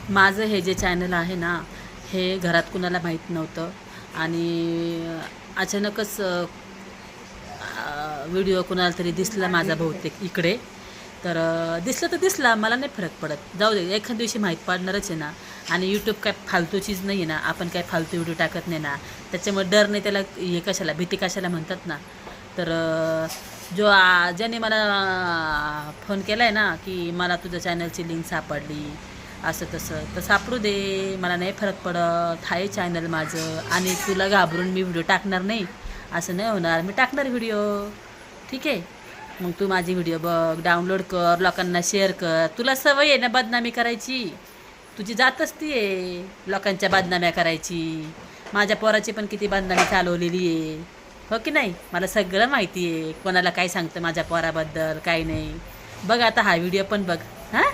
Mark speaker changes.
Speaker 1: माझं हे जे चॅनल आहे ना, हे घरात कुणाला माहीत नव्हतं आणि अचानकच व्हिडिओ कुणाला तरी दिसला माझा बहुतेक इकडे. तर दिसलं तर दिसला, मला नाही फरक पडत, जाऊ दे, एखाद दिवशी माहीत पडणारच आहे ना. आणि यूट्यूब काय फालतू चीज नाही आहे ना, आपण काय फालतू व्हिडिओ टाकत नाही ना, त्याच्यामुळे डर नाही, त्याला हे कशाला, भीती कशाला म्हणतात ना. तर ज्याने मला फोन केला आहे ना, की मला तुझ्या चॅनलची लिंक सापडली असं तसं, तर सापडू दे, मला नाही फरक पडत, आहे चॅनल माझं. आणि तुला घाबरून मी व्हिडिओ टाकणार नाही असं नाही होणार, मी टाकणार व्हिडिओ, ठीक आहे. मग तू माझी व्हिडिओ बघ, डाउनलोड कर, लोकांना शेअर कर. तुला सवय आहे ना बदनामी करायची, तुझी जातच ती आहे लोकांच्या बदनाम्या करायची. माझ्या पोराची पण किती बदनामी चालवलेली आहे, हो की नाही. मला सगळं माहिती आहे, कोणाला काय सांगतं माझ्या पोराबद्दल काय नाही. बघ आता हा व्हिडिओ पण बघ. हां.